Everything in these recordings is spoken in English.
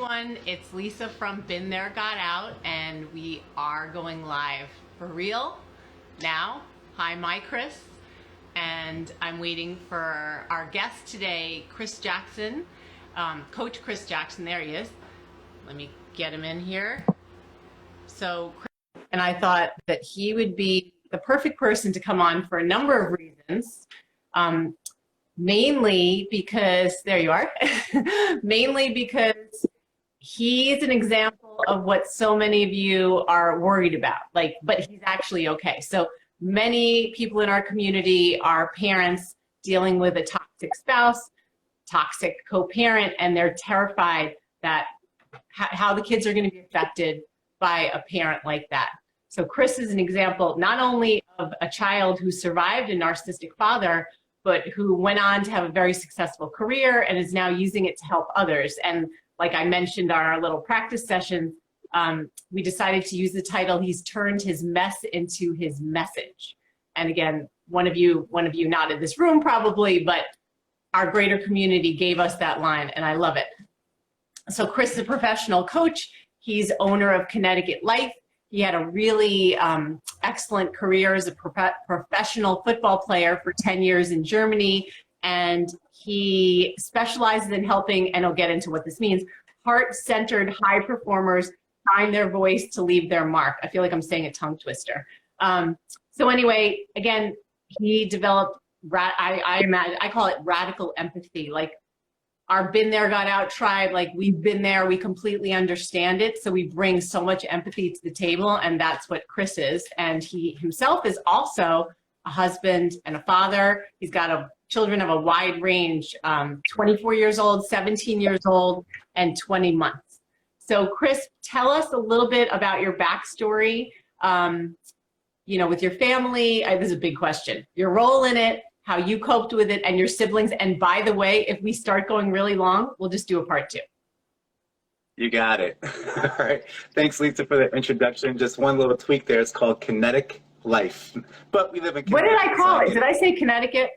everyone. It's Lisa from Been There, Got Out, and we are going live for real now. Hi, my Chris, and I'm waiting for our guest today, Chris Jackson, Coach Chris Jackson. There he is. Let me get him in here. And I thought that he would be the perfect person to come on for a number of reasons. Mainly because, there you are, mainly because he's an example of what so many of you are worried about, but he's actually okay. So many people in our community are parents dealing with a toxic spouse, toxic co-parent, and they're terrified that how the kids are going to be affected by a parent like that. So Chris is an example not only of a child who survived a narcissistic father, but who went on to have a very successful career and is now using it to help others. And like I mentioned on our little practice session, we decided to use the title, He's Turned His Mess into His Message. And again, one of you not in this room probably, but our greater community gave us that line, and I love it. So Chris is a professional coach. He's owner of Connecticut Life. He had a really excellent career as a professional football player for 10 years in Germany, and he specializes in helping, and I'll get into what this means, heart-centered high performers find their voice to leave their mark. I feel like I'm saying a tongue twister. So anyway, again, he developed, I call it radical empathy, like our Been There, Got Out tribe, like we've been there, we completely understand it. So we bring so much empathy to the table, and that's what Chris is. And he himself is also a husband and a father. He's got children of a wide range, 24 years old, 17 years old, and 20 months. So Chris, tell us a little bit about your backstory, with your family. This is a big question. Your role in it, how you coped with it, and your siblings. And by the way, if we start going really long, we'll just do a part 2. You got it. All right. Thanks, Lisa, for the introduction. Just one little tweak there. It's called Kinetic Life. But we live in Connecticut. What did I call it? Did I say Connecticut?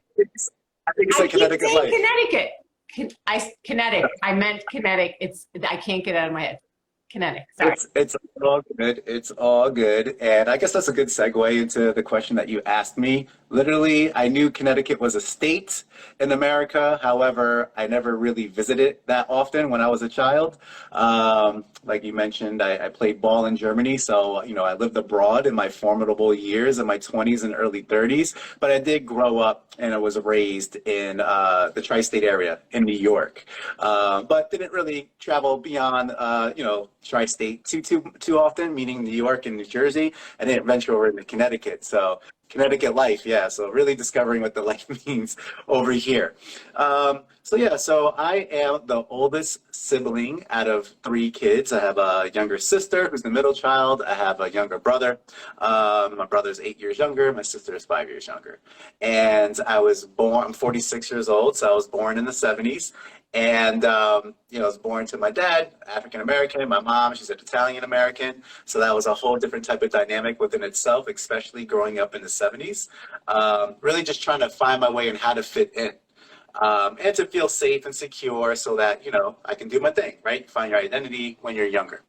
I think it's like Connecticut Life. Connecticut. Kinetic. I meant kinetic. I can't get it out of my head. Kinetic. Sorry. It's all good. It's all good. And I guess that's a good segue into the question that you asked me. Literally, I knew Connecticut was a state in America. However, I never really visited that often when I was a child. Like you mentioned, I played ball in Germany. So, I lived abroad in my formidable years in my 20s and early 30s. But I did grow up and I was raised in the tri-state area in New York. But didn't really travel beyond, tri-state too often, meaning New York and New Jersey. I didn't venture over into Connecticut. So Connecticut Life, yeah. So really discovering what the life means over here. So I am the oldest sibling out of 3 kids. I have a younger sister who's the middle child. I have a younger brother. My brother's 8 years younger. My sister is 5 years younger. And I'm 46 years old, so I was born in the 70s. And, I was born to my dad, African-American, my mom, she's an Italian-American. So that was a whole different type of dynamic within itself, especially growing up in the 70s. Really just trying to find my way and how to fit in. And to feel safe and secure so that, I can do my thing, right? Find your identity when you're younger.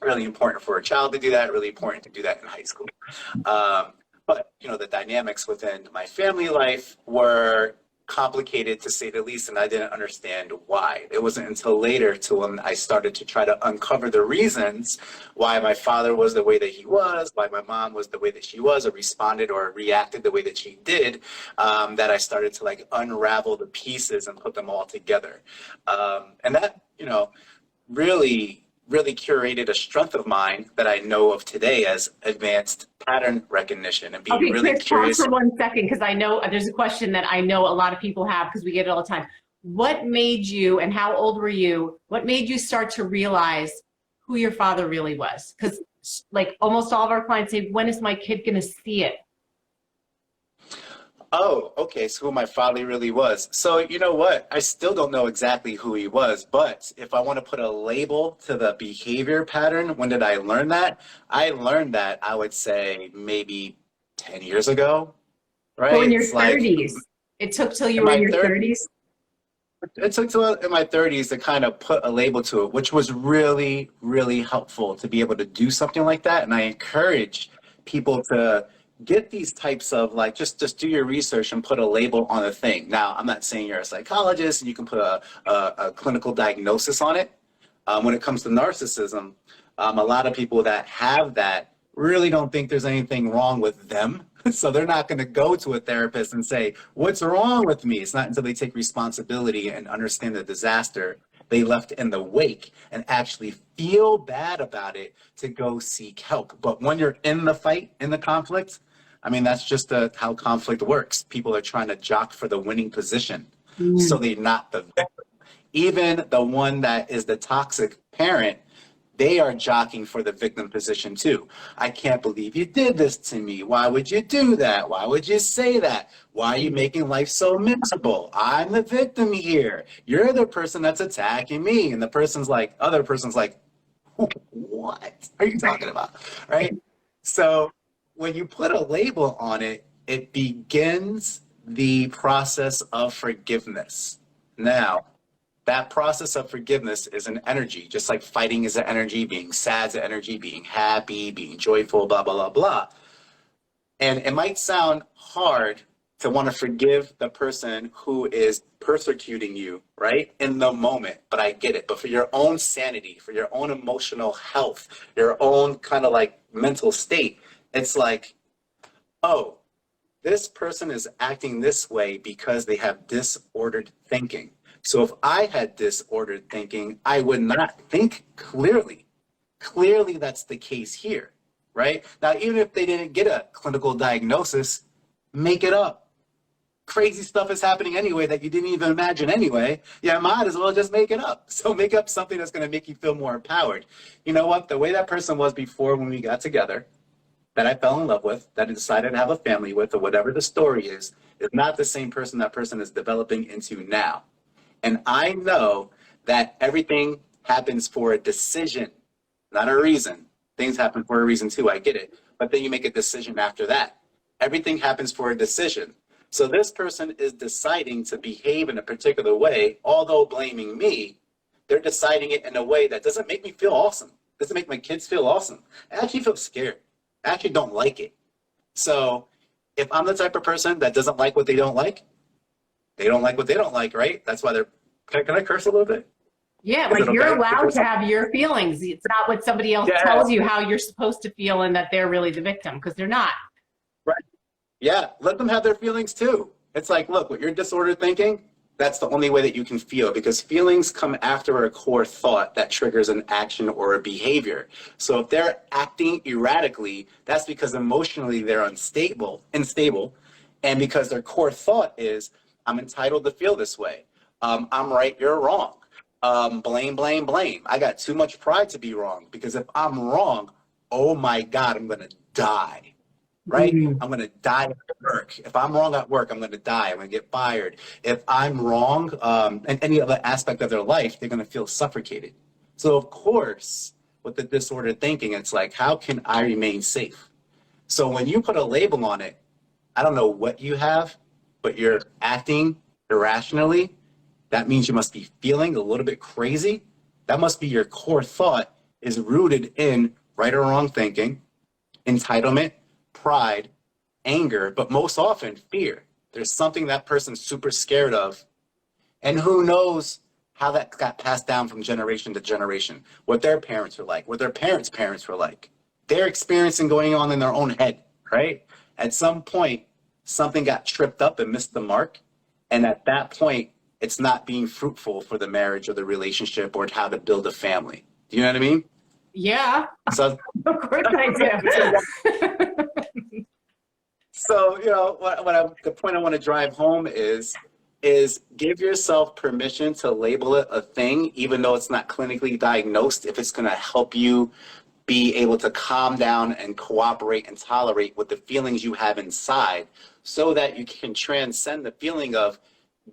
Really important for a child to do that, really important to do that in high school. But, the dynamics within my family life were complicated to say the least, and I didn't understand why. It wasn't until later when I started to try to uncover the reasons why my father was the way that he was, why my mom was the way that she was, or responded or reacted the way that she did, that I started to unravel the pieces and put them all together. And that, really curated a strength of mine that I know of today as advanced pattern recognition and being really Chris, curious. Pause for 1 second, because I know there's a question that I know a lot of people have because we get it all the time. What made you, and how old were you, what made you start to realize who your father really was? Because almost all of our clients say, when is my kid going to see it? Oh, okay. So who my father really was. So you know what? I still don't know exactly who he was, but if I want to put a label to the behavior pattern, when did I learn that? I learned that, I would say, maybe 10 years ago, right? So in your 30s. It took till you were in your 30s? It took till in my 30s to kind of put a label to it, which was really, really helpful to be able to do something like that. And I encourage people to get these types of like just do your research and put a label on a thing. Now, I'm not saying you're a psychologist and you can put a clinical diagnosis on it. When it comes to narcissism, a lot of people that have that really don't think there's anything wrong with them. So they're not going to go to a therapist and say, what's wrong with me? It's not until they take responsibility and understand the disaster they left in the wake and actually feel bad about it to go seek help. But when you're in the fight, in the conflict, I mean, that's just how conflict works. People are trying to jock for the winning position. So they're not the victim. Even the one that is the toxic parent, they are jockeying for the victim position too. I can't believe you did this to me. Why would you do that? Why would you say that? Why are you making life so miserable? I'm the victim here. You're the person that's attacking me. And the other person's like, what are you talking about? Right? So when you put a label on it, it begins the process of forgiveness. Now, that process of forgiveness is an energy, just like fighting is an energy, being sad is an energy, being happy, being joyful, blah, blah, blah, blah. And it might sound hard to want to forgive the person who is persecuting you, right, in the moment, but I get it. But for your own sanity, for your own emotional health, your own kind of like mental state, it's like, oh, this person is acting this way because they have disordered thinking. So if I had disordered thinking, I would not think clearly. Clearly, that's the case here, right? Now, even if they didn't get a clinical diagnosis, make it up. Crazy stuff is happening anyway that you didn't even imagine anyway. Yeah, might as well just make it up. So make up something that's going to make you feel more empowered. You know what? The way that person was before when we got together, that I fell in love with, that I decided to have a family with, or whatever the story is not the same person that person is developing into now. And I know that everything happens for a decision, not a reason. Things happen for a reason too, I get it. But then you make a decision after that. Everything happens for a decision. So this person is deciding to behave in a particular way, although blaming me, they're deciding it in a way that doesn't make me feel awesome. Doesn't make my kids feel awesome. I actually feel scared. I actually don't like it. So if I'm the type of person that doesn't like what they don't like what they don't like, right? That's why they're, can I curse a little bit? Yeah, Is like it you're okay? allowed to have your feelings. It's not what somebody else Yeah. tells you how you're supposed to feel and that they're really the victim, because they're not. Right. Yeah, let them have their feelings too. It's like, look, with your disordered thinking, that's the only way that you can feel, because feelings come after a core thought that triggers an action or a behavior. So if they're acting erratically, that's because emotionally they're unstable, and because their core thought is, I'm entitled to feel this way. I'm right, you're wrong. Blame, blame, blame. I got too much pride to be wrong, because if I'm wrong, oh my God, I'm going to die, right? I'm going to die at work. If I'm wrong at work, I'm going to die. I'm going to get fired. If I'm wrong in any other aspect of their life, they're going to feel suffocated. So of course, with the disordered thinking, it's like, how can I remain safe? So when you put a label on it, I don't know what you have, but you're acting irrationally. That means you must be feeling a little bit crazy. That must be your core thought is rooted in right or wrong thinking, entitlement, pride, anger, but most often fear. There's something that person's super scared of. And who knows how that got passed down from generation to generation, what their parents were like, what their parents' parents were like. They're experiencing going on in their own head, right? At some point, something got tripped up and missed the mark. And at that point, it's not being fruitful for the marriage or the relationship or how to build a family. Do you know what I mean? Yeah, So, of course I do. so the point I want to drive home is give yourself permission to label it a thing, even though it's not clinically diagnosed, if it's going to help you be able to calm down and cooperate and tolerate with the feelings you have inside, so that you can transcend the feeling of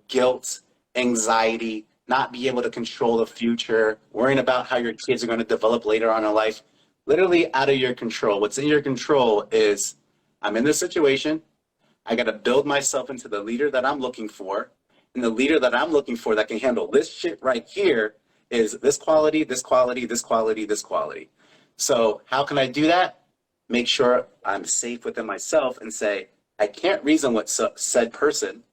guilt, anxiety, not be able to control the future, worrying about how your kids are going to develop later on in life. Literally out of your control. What's in your control is, I'm in this situation. I got to build myself into the leader that I'm looking for. And the leader that I'm looking for that can handle this shit right here is this quality, this quality, this quality, this quality. So how can I do that? Make sure I'm safe within myself and say, I can't reason with said person.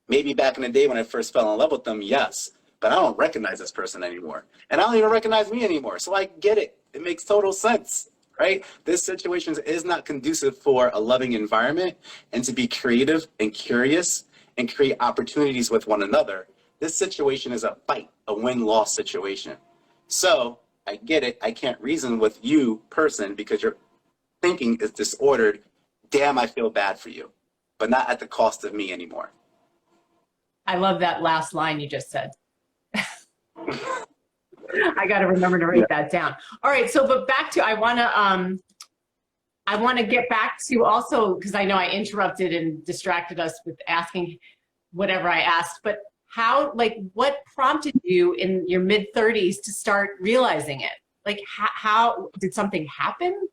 Maybe back in the day when I first fell in love with them, yes, but I don't recognize this person anymore. And I don't even recognize me anymore. So I get it. It makes total sense, right? This situation is not conducive for a loving environment and to be creative and curious and create opportunities with one another. This situation is a fight, a win-loss situation. So I get it. I can't reason with you, person, because your thinking is disordered. Damn, I feel bad for you, but not at the cost of me anymore. I love that last line you just said. I got to remember to write that down. All right. So, but back to, I want to get back to also, because I know I interrupted and distracted us with asking whatever I asked, but how, like, what prompted you in your mid 30s to start realizing it? Like, how did something happen?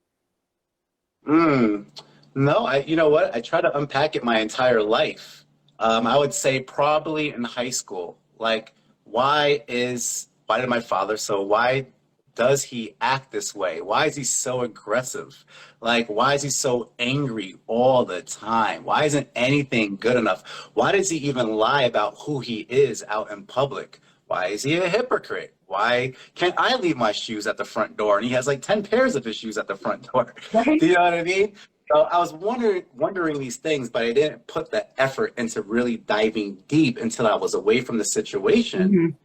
No, you know what? I try to unpack it my entire life. I would say probably in high school. Like, why did my father, so why does he act this way? Why is he so aggressive? Like, why is he so angry all the time? Why isn't anything good enough? Why does he even lie about who he is out in public? Why is he a hypocrite? Why can't I leave my shoes at the front door? And he has like 10 pairs of his shoes at the front door. Right. Do you know what I mean? So I was wondering these things, but I didn't put the effort into really diving deep until I was away from the situation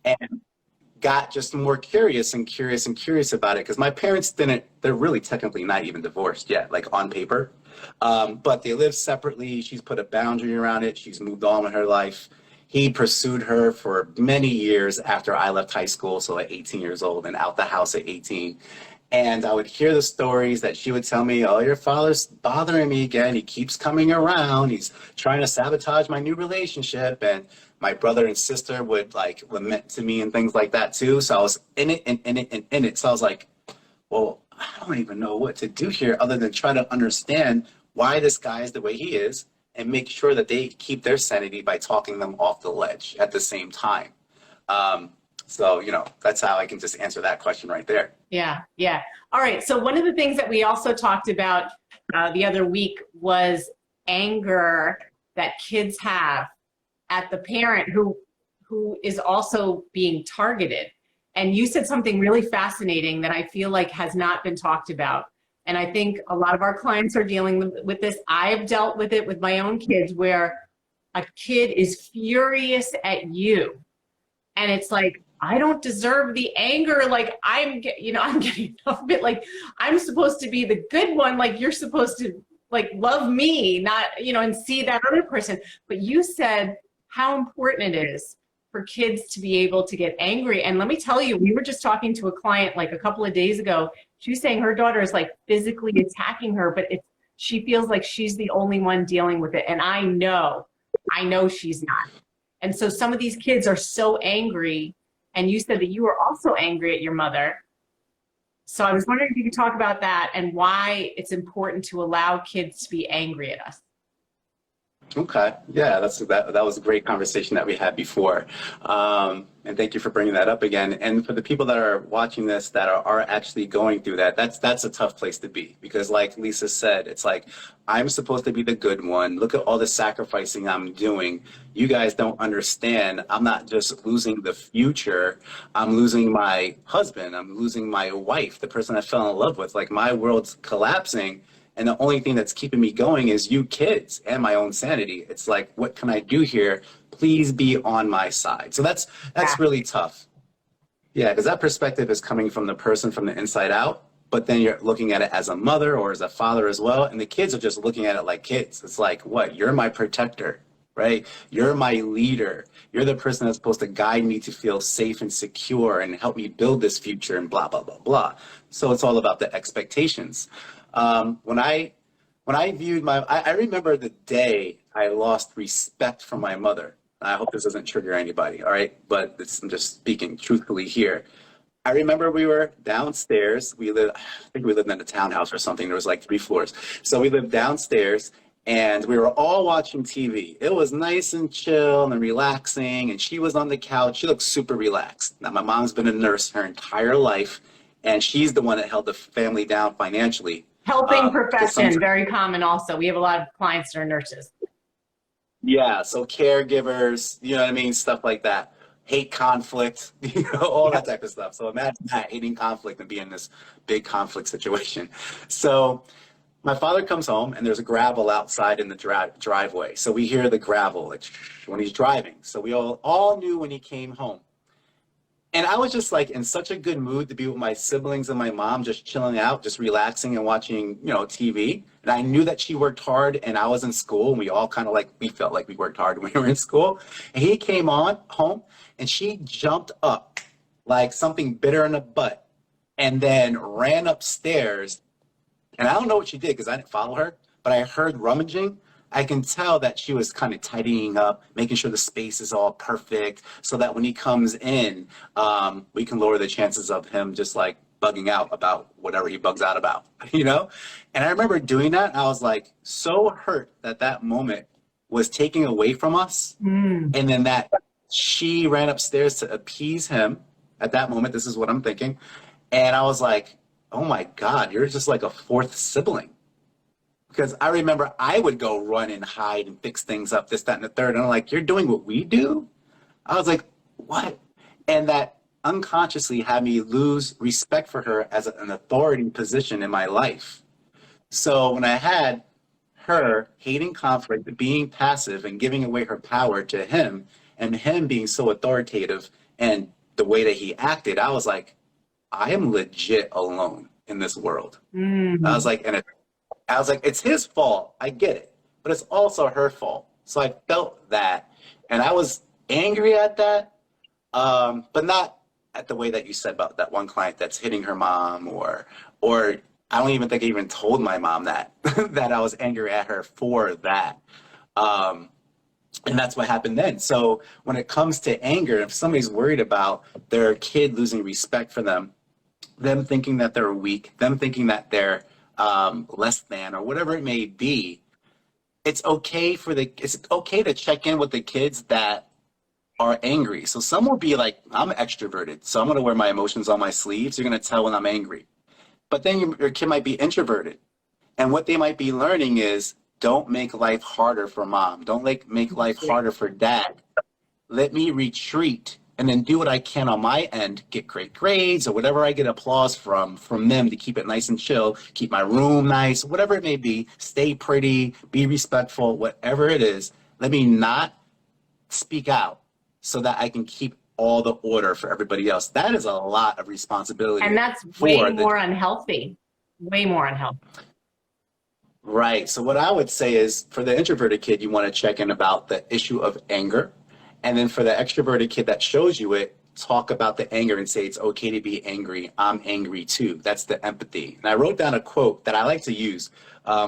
and got just more curious about it. Because my parents they're really technically not even divorced yet, like on paper. But they live separately. She's put a boundary around it. She's moved on with her life. He pursued her for many years after I left high school, so at 18 years old and out the house at 18. And I would hear the stories that she would tell me, oh, your father's bothering me again. He keeps coming around. He's trying to sabotage my new relationship. And my brother and sister would like lament to me and things like that too. So I was in it and in it and in it. So I was like, well, I don't even know what to do here other than try to understand why this guy is the way he is and make sure that they keep their sanity by talking them off the ledge at the same time. So, you know, that's how I can just answer that question right there. Yeah, yeah. All right. So one of the things that we also talked about the other week was anger that kids have at the parent who is also being targeted. And you said something really fascinating that I feel like has not been talked about. And I think a lot of our clients are dealing with this. I've dealt with it with my own kids where a kid is furious at you. And it's like, I don't deserve the anger. Like I'm getting enough of it. Like I'm supposed to be the good one. Like you're supposed to like love me, not, and see that other person. But you said how important it is for kids to be able to get angry. And let me tell you, we were just talking to a client like a couple of days ago. She was saying her daughter is like physically attacking her, but she feels like she's the only one dealing with it. And I know she's not. And so some of these kids are so angry. And you said that you were also angry at your mother. So I was wondering if you could talk about that and why it's important to allow kids to be angry at us. Okay. Yeah, that was a great conversation that we had before. And thank you for bringing that up again. And for the people that are watching this that are actually going through that, that's a tough place to be, because like Lisa said, it's like, I'm supposed to be the good one. Look at all the sacrificing I'm doing. You guys don't understand. I'm not just losing the future. I'm losing my husband. I'm losing my wife, the person I fell in love with. Like my world's collapsing. And the only thing that's keeping me going is you kids and my own sanity. It's like, what can I do here? Please be on my side. So that's really tough. Yeah, because that perspective is coming from the person from the inside out, but then you're looking at it as a mother or as a father as well. And the kids are just looking at it like kids. It's like, what? You're my protector, right? You're my leader. You're the person that's supposed to guide me to feel safe and secure and help me build this future and blah, blah, blah, blah. So it's all about the expectations. When I viewed I remember the day I lost respect from my mother. I hope this doesn't trigger anybody, all right? But I'm just speaking truthfully here. I remember we were downstairs. I think we lived in a townhouse or something. There was like 3 floors. So we lived downstairs and we were all watching TV. It was nice and chill and relaxing, and she was on the couch. She looked super relaxed. Now, my mom's been a nurse her entire life, and she's the one that held the family down financially. Helping profession, very common also. We have a lot of clients that are nurses. Yeah, so caregivers, you know what I mean, stuff like that. Hate conflict, all that type of stuff. So imagine that, hating conflict and being in this big conflict situation. So my father comes home and there's a gravel outside in the driveway. So we hear the gravel when he's driving. So we all knew when he came home. And I was just like in such a good mood to be with my siblings and my mom, just chilling out, just relaxing and watching, TV. And I knew that she worked hard and I was in school, and we all kind of we felt like we worked hard when we were in school. And he came home and she jumped up like something bitter in the butt and then ran upstairs. And I don't know what she did because I didn't follow her, but I heard rummaging. I can tell that she was kind of tidying up, making sure the space is all perfect so that when he comes in, we can lower the chances of him just like bugging out about whatever he bugs out about, And I remember doing that. And I was like so hurt that that moment was taken away from us. And then that she ran upstairs to appease him at that moment. This is what I'm thinking. And I was like, oh my God, you're just like a fourth sibling. Because I remember I would go run and hide and fix things up, this, that, and the third. And I'm like, you're doing what we do? I was like, what? And that unconsciously had me lose respect for her as an authority position in my life. So when I had her hating conflict, being passive and giving away her power to him, and him being so authoritative and the way that he acted, I was like, I am legit alone in this world. I was like, it's his fault. I get it, but it's also her fault. So I felt that, and I was angry at that, but not at the way that you said about that one client that's hitting her mom, or I don't even think I even told my mom that that I was angry at her for that. And that's what happened then. So when it comes to anger, if somebody's worried about their kid losing respect for them thinking that they're weak, them thinking that they're less than, or whatever it may be, it's okay to check in with the kids that are angry. So some will be like, I'm extroverted, so I'm going to wear my emotions on my sleeves. You're going to tell when I'm angry. But then your kid might be introverted. And what they might be learning is, don't make life harder for mom. Don't make life harder for dad. Let me retreat and then do what I can on my end, get great grades or whatever I get applause from them to keep it nice and chill, keep my room nice, whatever it may be, stay pretty, be respectful, whatever it is. Let me not speak out so that I can keep all the order for everybody else. That is a lot of responsibility. And that's way more unhealthy. Way more unhealthy. Right. So what I would say is, for the introverted kid, you want to check in about the issue of anger. And then for the extroverted kid that shows you it, talk about the anger and say, it's okay to be angry. I'm angry too. That's the empathy. And I wrote down a quote that I like to use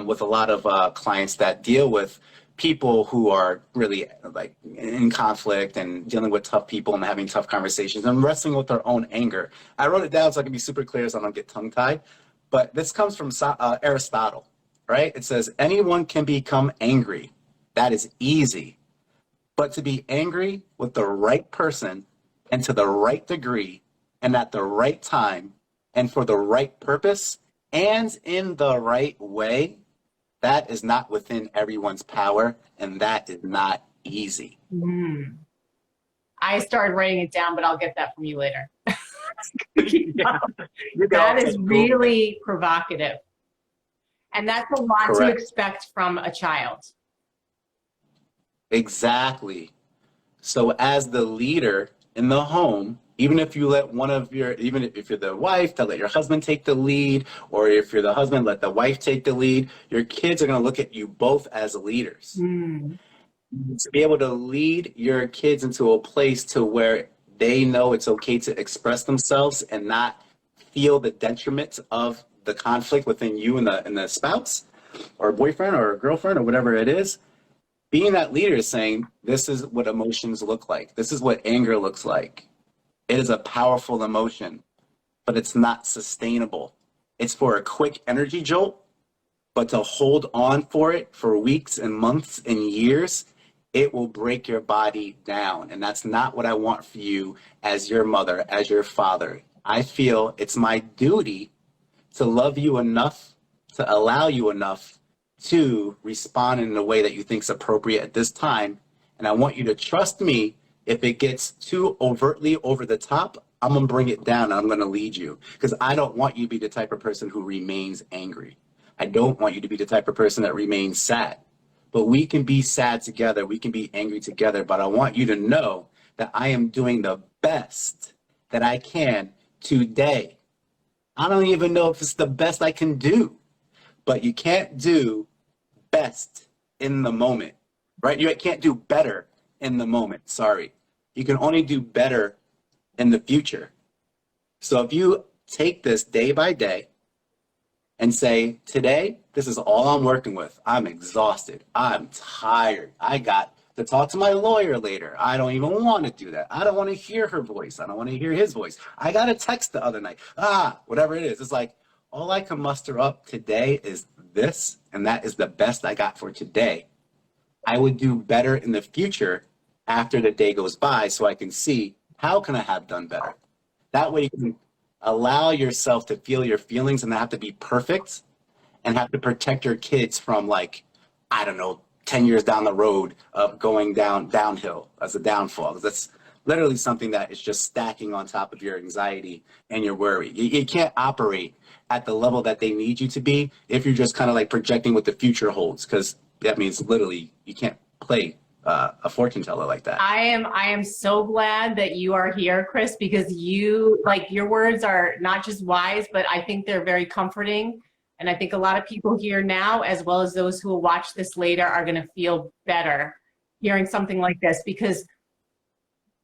with a lot of clients that deal with people who are really like in conflict and dealing with tough people and having tough conversations and wrestling with their own anger. I wrote it down so I can be super clear so I don't get tongue tied. But this comes from Aristotle. Right? It says, anyone can become angry. That is easy. But to be angry with the right person and to the right degree and at the right time and for the right purpose and in the right way, that is not within everyone's power, and that is not easy. I started writing it down, but I'll get that from you later. That That is really provocative. And that's a lot Correct. to expect from a child. Exactly. So as the leader in the home, even if you let even if you're the wife, to let your husband take the lead, or if you're the husband, let the wife take the lead, your kids are going to look at you both as leaders. To be able to lead your kids into a place to where they know it's okay to express themselves and not feel the detriment of the conflict within you and the spouse or boyfriend or girlfriend or whatever it is. Being that leader is saying, this is what emotions look like. This is what anger looks like. It is a powerful emotion, but it's not sustainable. It's for a quick energy jolt, But to hold on for it for weeks and months and years, it will break your body down. And that's not what I want for you as your mother, as your father. I feel it's my duty to love you enough, to allow you enough to respond in a way that you think is appropriate at this time. And I want you to trust me. If it gets too overtly over the top, I'm going to bring it down and I'm going to lead you, because I don't want you to be the type of person who remains angry. I don't want you to be the type of person that remains sad. But we can be sad together. We can be angry together. But I want you to know that I am doing the best that I can today. I don't even know if it's the best I can do, but you can't do best in the moment, right? You can't do better in the moment. Sorry. You can only do better in the future. So if you take this day by day and say, today, this is all I'm working with. I'm exhausted. I'm tired. I got to talk to my lawyer later. I don't even want to do that. I don't want to hear her voice. I don't want to hear his voice. I got a text the other night. Whatever it is. It's like, all I can muster up today is this, and that is the best I got for today. I would do better in the future after the day goes by, so I can see how can I have done better. That way you can allow yourself to feel your feelings and not have to be perfect and have to protect your kids from, like, I don't know, 10 years down the road of going downhill as a downfall. That's literally something that is just stacking on top of your anxiety and your worry. You can't operate at the level that they need you to be if you're just kind of like projecting what the future holds, because that means literally you can't play a fortune teller like that. I am so glad that you are here, Chris, because you, like, your words are not just wise, but I think they're very comforting. And I think a lot of people here now, as well as those who will watch this later, are going to feel better hearing something like this, because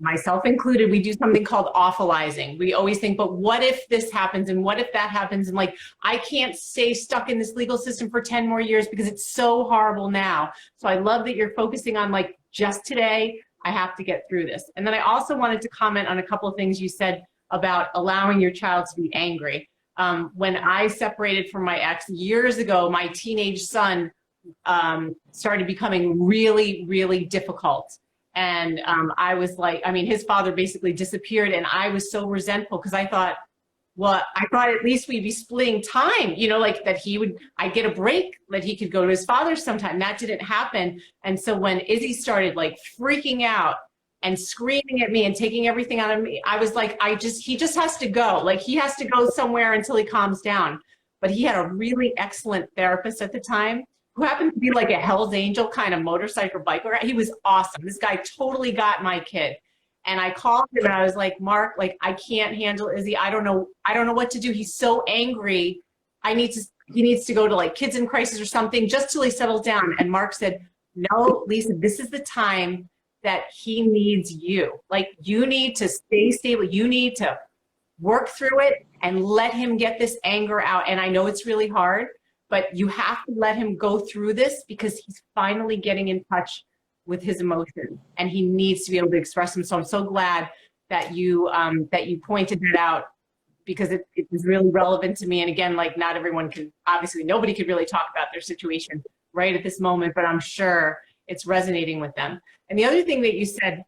myself included, we do something called awfulizing. We always think, but what if this happens and what if that happens? And like, I can't stay stuck in this legal system for 10 more years because it's so horrible now. So I love that you're focusing on, like, just today, I have to get through this. And then I also wanted to comment on a couple of things you said about allowing your child to be angry. When I separated from my ex years ago, my teenage son started becoming really, really difficult. And I was like, I mean, his father basically disappeared, and I was so resentful because I thought, well, I thought at least we'd be splitting time, you know, like that I'd get a break, that he could go to his father's sometime. That didn't happen. And so when Izzy started like freaking out and screaming at me and taking everything out of me, I was like, he just has to go. Like, he has to go somewhere until he calms down. But he had a really excellent therapist at the time, who happened to be like a Hell's Angel kind of motorcycle biker. He was awesome. This guy totally got my kid. And I called him and I was like, Mark, like, I can't handle Izzy. I don't know what to do. He's so angry. He needs to go to like Kids in Crisis or something just till he settles down. And Mark said, no, Lisa, this is the time that he needs you. Like, you need to stay stable. You need to work through it and let him get this anger out. And I know it's really hard, but you have to let him go through this because he's finally getting in touch with his emotions and he needs to be able to express them. So I'm so glad that you pointed that out, because it was really relevant to me. And again, like, not everyone can, obviously nobody could really talk about their situation right at this moment, but I'm sure it's resonating with them. And the other thing that you said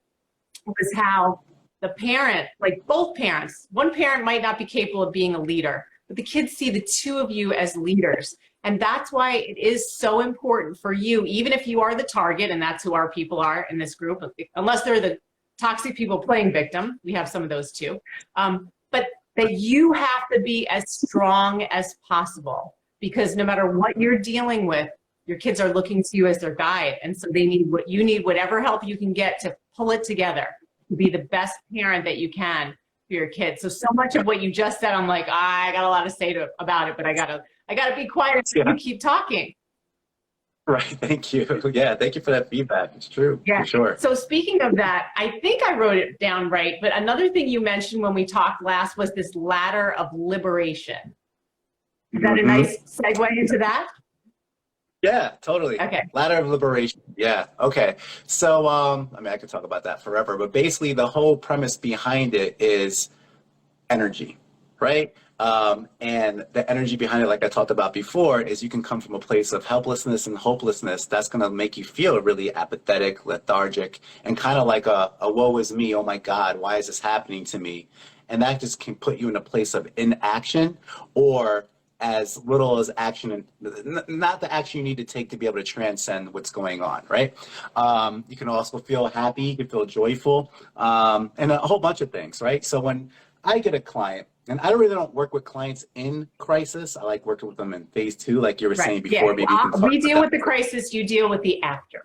was how the parent, like both parents, one parent might not be capable of being a leader, but the kids see the two of you as leaders. And that's why it is so important for you, even if you are the target, and that's who our people are in this group, unless they're the toxic people playing victim. We have some of those too. But that you have to be as strong as possible, because no matter what you're dealing with, your kids are looking to you as their guide. And so they need what you need, whatever help you can get to pull it together, to be the best parent that you can for your kids. So much of what you just said, I'm like, I got a lot to say about it, but I gotta be quiet so you keep talking. Right. Thank you. Yeah. Thank you for that feedback. It's true. Yeah. For sure. So speaking of that, I think I wrote it down right, but another thing you mentioned when we talked last was this ladder of liberation. Is that a nice segue into that? Yeah, totally. Okay. Ladder of liberation. Yeah. Okay. So, I mean, I could talk about that forever, but basically the whole premise behind it is energy, right? And the energy behind it, like I talked about before, is you can come from a place of helplessness and hopelessness. That's going to make you feel really apathetic, lethargic, and kind of like a woe is me. Oh my God, why is this happening to me? And that just can put you in a place of inaction, or as little as action, and not the action you need to take to be able to transcend what's going on, right? You can also feel happy, you can feel joyful, and a whole bunch of things, right? So when I get a client, and I really don't work with clients in crisis. I like working with them in phase 2, like you were saying before. Yeah. Maybe you can talk We about deal that. with the crisis, you deal with the after.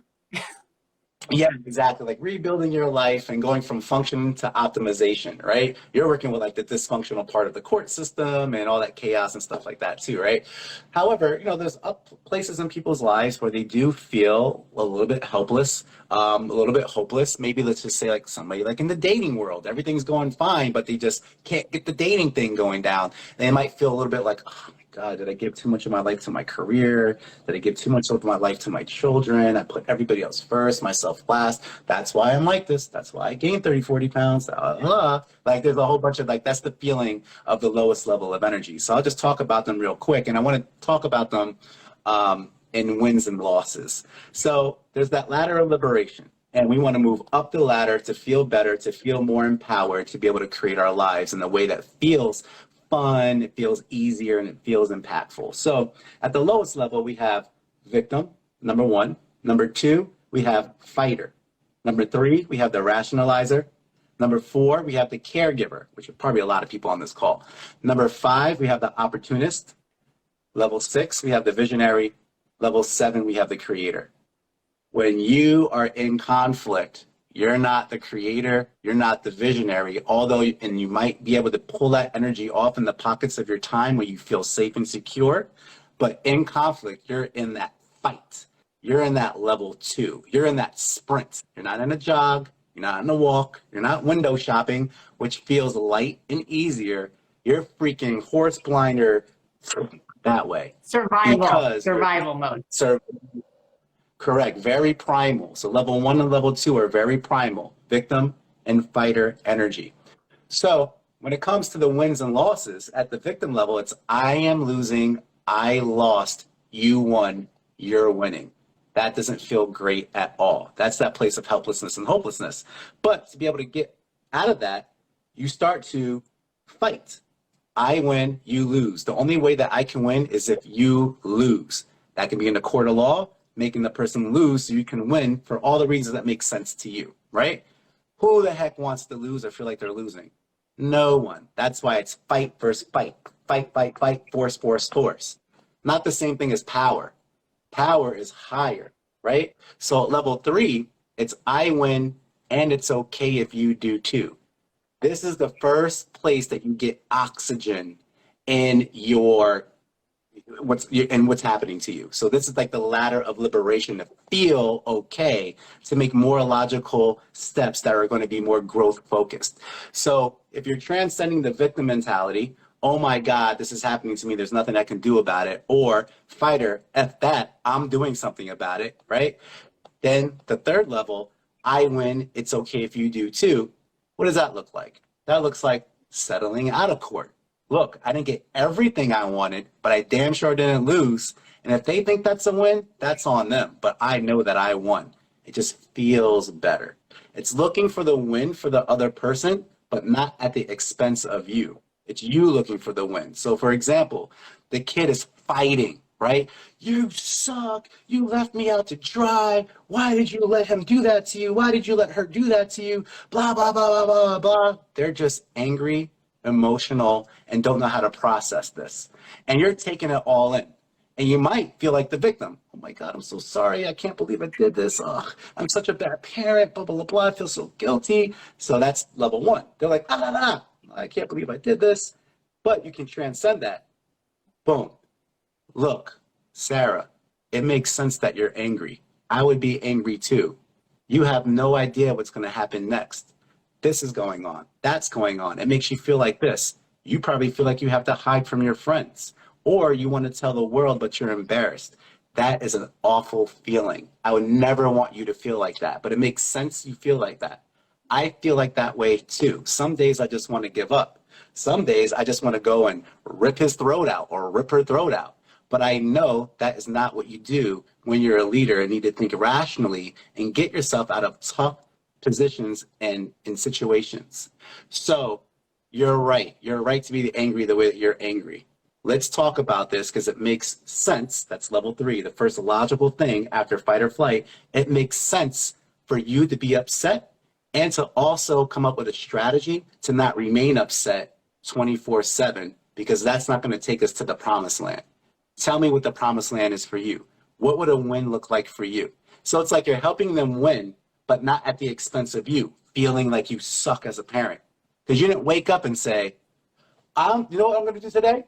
Yeah, exactly. Like rebuilding your life and going from function to optimization, right? You're working with like the dysfunctional part of the court system and all that chaos and stuff like that too, right? However, there's places in people's lives where they do feel a little bit helpless, a little bit hopeless. Maybe let's just say like somebody like in the dating world, everything's going fine, but they just can't get the dating thing going down. They might feel a little bit like, oh my God, did I give too much of my life to my career? Did I give too much of my life to my children? I put everybody else first, myself last. That's why I'm like this. That's why I gained 30, 40 pounds. Like there's a whole bunch of like, that's the feeling of the lowest level of energy. So I'll just talk about them real quick. And I want to talk about them in wins and losses. So there's that ladder of liberation. And we want to move up the ladder to feel better, to feel more empowered, to be able to create our lives in a way that feels fun, it feels easier, and it feels impactful. So at the lowest level, we have victim, number 1. Number 2, we have fighter. Number 3, we have the rationalizer. Number 4, we have the caregiver, which are probably a lot of people on this call. Number 5, we have the opportunist. Level 6, we have the visionary. Level 7, we have the creator. When you are in conflict, you're not the creator, you're not the visionary, and you might be able to pull that energy off in the pockets of your time where you feel safe and secure, but in conflict, you're in that fight. You're in that level 2. You're in that sprint. You're not in a jog, you're not in a walk, you're not window shopping, which feels light and easier. You're freaking horse blinder that way. Survival mode. Correct. Very primal. So level 1 and level 2 are very primal, victim and fighter energy. So when it comes to the wins and losses at the victim level, it's I am losing, I lost, you won, you're winning. That doesn't feel great at all. That's that place of helplessness and hopelessness. But to be able to get out of that, you start to fight. I win, you lose. The only way that I can win is if you lose. That can be in the court of law, making the person lose so you can win for all the reasons that make sense to you, right? Who the heck wants to lose or feel like they're losing? No one. That's why it's fight versus fight. Fight, fight, fight, force, force, force. Not the same thing as power. Power is higher, right? So at level 3, it's I win and it's okay if you do too. This is the first place that you get oxygen in what's happening to you. So this is like the ladder of liberation to feel okay, to make more logical steps that are going to be more growth focused. So if you're transcending the victim mentality, oh my God, this is happening to me, there's nothing I can do about it, or fighter, F that, I'm doing something about it, right? Then the third level, I win, it's okay if you do too. What does that look like? That looks like settling out of court. Look, I didn't get everything I wanted, but I damn sure didn't lose. And if they think that's a win, that's on them. But I know that I won. It just feels better. It's looking for the win for the other person, but not at the expense of you. It's you looking for the win. So for example, the kid is fighting, right? You suck. You left me out to dry. Why did you let him do that to you? Why did you let her do that to you? Blah, blah, blah, blah, blah, blah. They're just angry, emotional, and don't know how to process this. And you're taking it all in. And you might feel like the victim. Oh my God, I'm so sorry. I can't believe I did this. Ugh, I'm such a bad parent, blah, blah, blah, blah. I feel so guilty. So that's level 1. They're like, I can't believe I did this. But you can transcend that. Boom. Look, Sarah, it makes sense that you're angry. I would be angry too. You have no idea what's going to happen next. This is going on. That's going on. It makes you feel like this. You probably feel like you have to hide from your friends, or you want to tell the world, but you're embarrassed. That is an awful feeling. I would never want you to feel like that, but it makes sense you feel like that. I feel like that way too. Some days I just want to give up. Some days I just want to go and rip his throat out or rip her throat out. But I know that is not what you do when you're a leader and need to think rationally and get yourself out of tough positions and in situations. So you're right. You're right to be angry the way that you're angry. Let's talk about this because it makes sense. That's level 3, the first logical thing after fight or flight. It makes sense for you to be upset and to also come up with a strategy to not remain upset 24/7, because that's not going to take us to the promised land. Tell me what the promised land is for you. What would a win look like for you? So it's like you're helping them win, but not at the expense of you feeling like you suck as a parent. Because you didn't wake up and say, you know what I'm going to do today?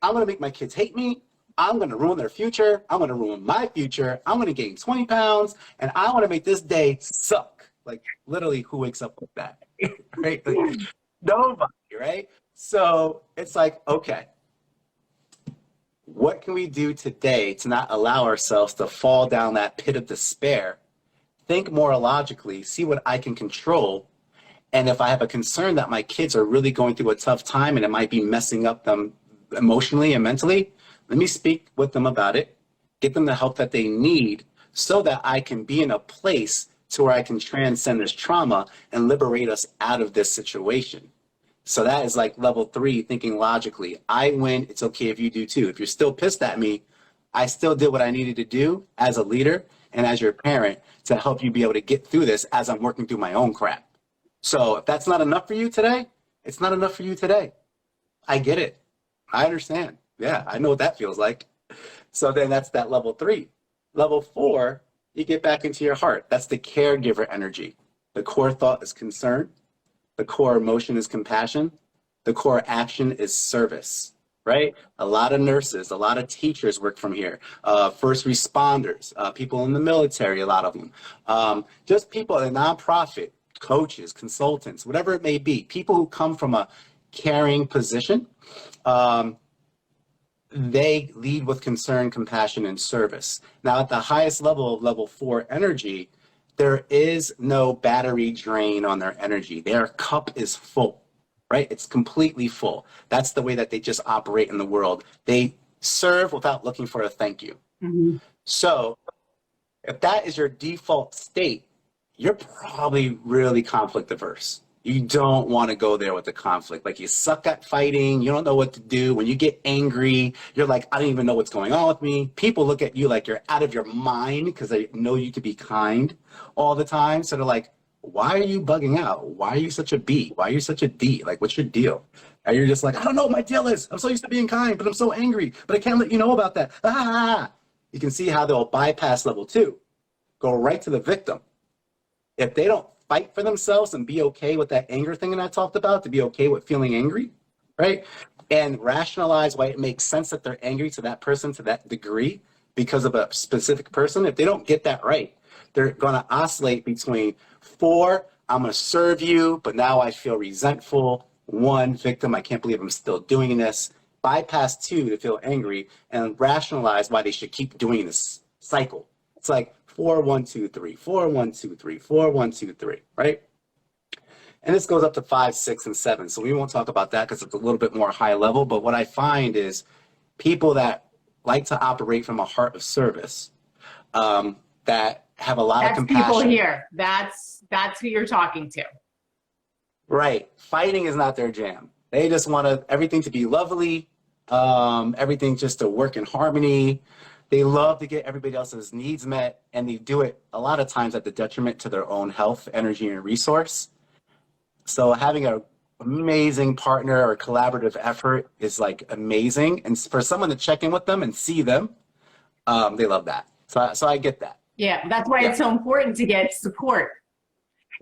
I'm going to make my kids hate me. I'm going to ruin their future. I'm going to ruin my future. I'm going to gain 20 pounds, and I want to make this day suck. Like, literally, who wakes up like that? Right? Like, nobody, right? So it's like, okay, what can we do today to not allow ourselves to fall down that pit of despair? Think more logically, see what I can control. And if I have a concern that my kids are really going through a tough time and it might be messing up them emotionally and mentally, let me speak with them about it, get them the help that they need so that I can be in a place to where I can transcend this trauma and liberate us out of this situation. So that is like level 3, thinking logically. I win, it's okay if you do too. If you're still pissed at me, I still did what I needed to do as a leader and as your parent to help you be able to get through this as I'm working through my own crap. So if that's not enough for you today, it's not enough for you today. I get it. I understand. Yeah, I know what that feels like. So then that's that level 3. Level 4, you get back into your heart. That's the caregiver energy. The core thought is concern. The core emotion is compassion. The core action is service, right? A lot of nurses, a lot of teachers work from here. First responders, people in the military, a lot of them. Just people in nonprofit, coaches, consultants, whatever it may be. People who come from a caring position, they lead with concern, compassion, and service. Now, at the highest level of level 4 energy, there is no battery drain on their energy. Their cup is full, right? It's completely full. That's the way that they just operate in the world. They serve without looking for a thank you. Mm-hmm. So if that is your default state, you're probably really conflict averse. You don't want to go there with the conflict. Like, you suck at fighting. You don't know what to do. When you get angry, you're like, I don't even know what's going on with me. People look at you like you're out of your mind because they know you to be kind all the time. So they're like, why are you bugging out? Why are you such a B? Why are you such a D? Like, what's your deal? And you're just like, I don't know what my deal is. I'm so used to being kind, but I'm so angry. But I can't let you know about that. Ah! You can see how they'll bypass level 2, go right to the victim. If they don't fight for themselves and be okay with that anger thing that I talked about, to be okay with feeling angry, right? And rationalize why it makes sense that they're angry to that person to that degree because of a specific person. If they don't get that right, they're going to oscillate between 4, I'm going to serve you, but now I feel resentful. 1, victim, I can't believe I'm still doing this. Bypass 2 to feel angry and rationalize why they should keep doing this cycle. It's like 4, 1, 2, 3, 4, 1, 2, 3, 4, 1, 2, 3, right? And this goes up to 5, 6, and 7. So we won't talk about that because it's a little bit more high level. But what I find is people that like to operate from a heart of service, that have a lot of compassion. That's people here. That's who you're talking to. Right. Fighting is not their jam. They just want everything to be lovely, everything just to work in harmony. They love to get everybody else's needs met, and they do it a lot of times at the detriment to their own health, energy, and resource. So having an amazing partner or collaborative effort is like amazing. And for someone to check in with them and see them, they love that. So I get that. Yeah, that's why it's so important to get support.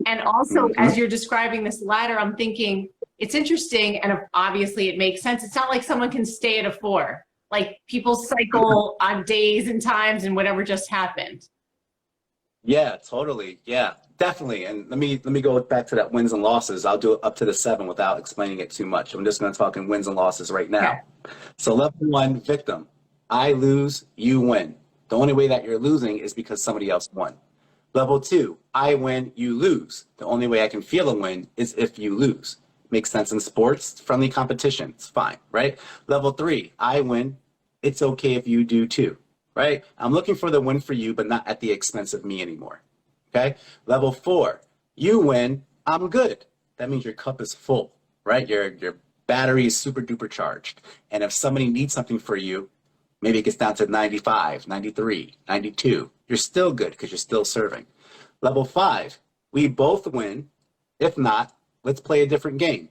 And also, as you're describing this ladder, I'm thinking it's interesting, and obviously it makes sense. It's not like someone can stay at a 4. Like, people cycle on days and times and whatever just happened. Yeah, totally. Yeah, definitely. And let me go back to that wins and losses. I'll do it up to the 7 without explaining it too much. I'm just going to talk in wins and losses right now. Okay. So level 1, victim. I lose, you win. The only way that you're losing is because somebody else won. Level 2, I win, you lose. The only way I can feel a win is if you lose. Makes sense in sports, friendly competition. It's fine, right? Level 3, I win. It's okay if you do too, right? I'm looking for the win for you, but not at the expense of me anymore. Okay. Level 4, you win. I'm good. That means your cup is full, right? Your battery is super duper charged. And if somebody needs something for you, maybe it gets down to 95, 93, 92. You're still good because you're still serving. Level 5, we both win. If not, let's play a different game.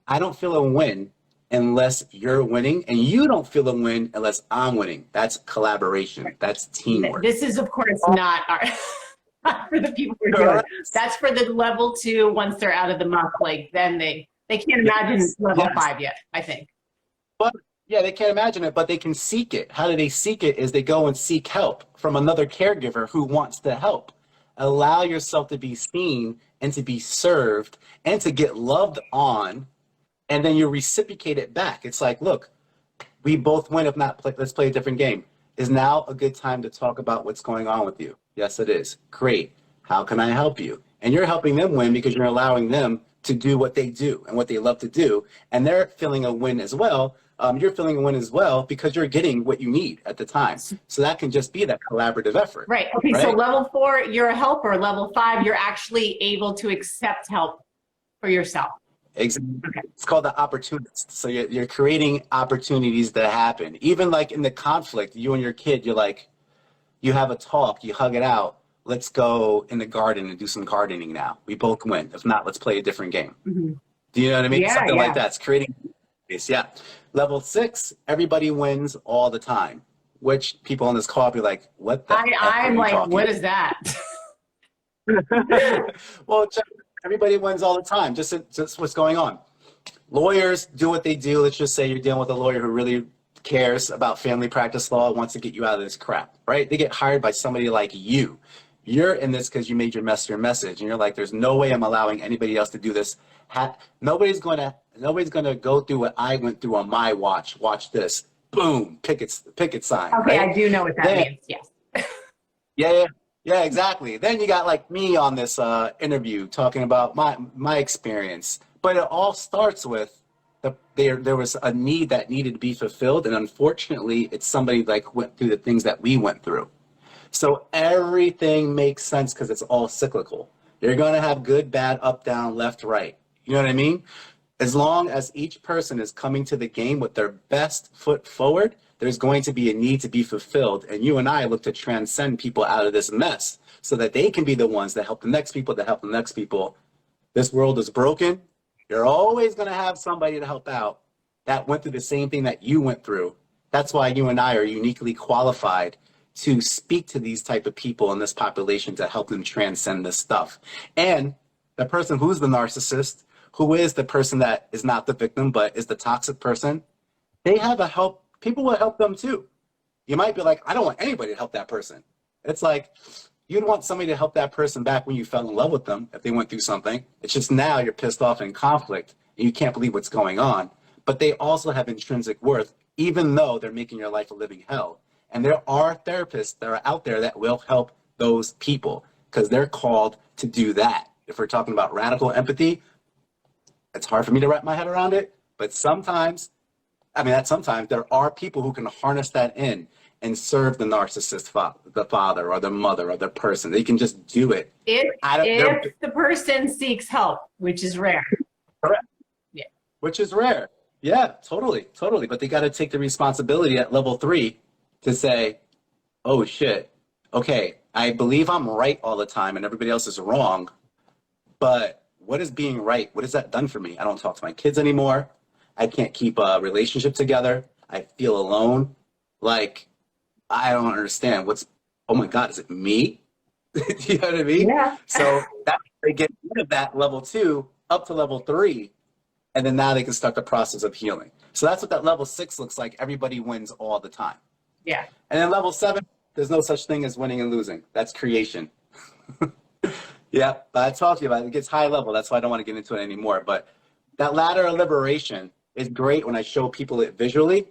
I don't feel a win unless you're winning, and you don't feel a win unless I'm winning. That's collaboration. That's teamwork. This is, of course, not our for the people who are doing it. That's for the level 2. Once they're out of the muck, like then they can't imagine level 5 yet, I think. But yeah, they can't imagine it, but they can seek it. How do they seek it? Is they go and seek help from another caregiver who wants to help. Allow yourself to be seen and to be served and to get loved on, and then you reciprocate it back. It's like, look, we both win. If not, let's play a different game. Is now a good time to talk about what's going on with you? Yes, it is. Great. How can I help you? And you're helping them win because you're allowing them to do what they do and what they love to do. And they're feeling a win as well. You're feeling a win as well because you're getting what you need at the time. So that can just be that collaborative effort. Right. Okay. Right? So level 4, you're a helper. Level 5, you're actually able to accept help for yourself. Exactly. Okay. It's called the opportunist. So you're creating opportunities that happen. Even like in the conflict, you and your kid, you're like, you have a talk, you hug it out. Let's go in the garden and do some gardening now. We both win. If not, let's play a different game. Mm-hmm. Do you know what I mean? Yeah, Something yeah. like that. It's creating space. Yeah. Level 6, everybody wins all the time. Which people on this call be like, what the I'm like, what is that? Well, everybody wins all the time. Just what's going on. Lawyers do what they do. Let's just say you're dealing with a lawyer who really cares about family practice law, wants to get you out of this crap, right? They get hired by somebody like you. You're in this because you made your message, and you're like, there's no way I'm allowing anybody else to do this. Nobody's going to go through what I went through on my watch. Watch this. Boom, picket sign. Okay, right? I do know what that means. Yes. Yeah, exactly. Then you got like me on this interview talking about my experience. But it all starts with there was a need that needed to be fulfilled, and unfortunately, it's somebody like went through the things that we went through. So everything makes sense because it's all cyclical. You're going to have good, bad, up, down, left, right. You know what I mean? As long as each person is coming to the game with their best foot forward, there's going to be a need to be fulfilled. And you and I look to transcend people out of this mess so that they can be the ones that help the next people, that help the next people. This world is broken. You're always going to have somebody to help out that went through the same thing that you went through. That's why you and I are uniquely qualified to speak to these type of people in this population to help them transcend this stuff. And the person who's the narcissist, who is the person that is not the victim but is the toxic person, they have a help. People will help them too. You might be like, I don't want anybody to help that person. It's like, you'd want somebody to help that person back when you fell in love with them if they went through something. It's just now you're pissed off in conflict and you can't believe what's going on. But they also have intrinsic worth, even though they're making your life a living hell. And there are therapists that are out there that will help those people because they're called to do that. If we're talking about radical empathy, it's hard for me to wrap my head around it. But sometimes there are people who can harness that in and serve the narcissist, the father or the mother or the person. They can just do it. If the person seeks help, which is rare. Correct. Yeah. Which is rare. Yeah, totally. But they got to take the responsibility at level 3 to say, oh shit, okay, I believe I'm right all the time and everybody else is wrong, but what is being right? What has that done for me? I don't talk to my kids anymore. I can't keep a relationship together. I feel alone. Like, I don't understand oh my God, is it me? Do you know what I mean? Yeah. So they get rid of that level 2 up to level 3, and then now they can start the process of healing. So that's what that level 6 looks like. Everybody wins all the time. Yeah. And then level 7, there's no such thing as winning and losing. That's creation. Yeah, but I talked to you about it. It gets high level. That's why I don't want to get into it anymore. But that ladder of liberation is great when I show people it visually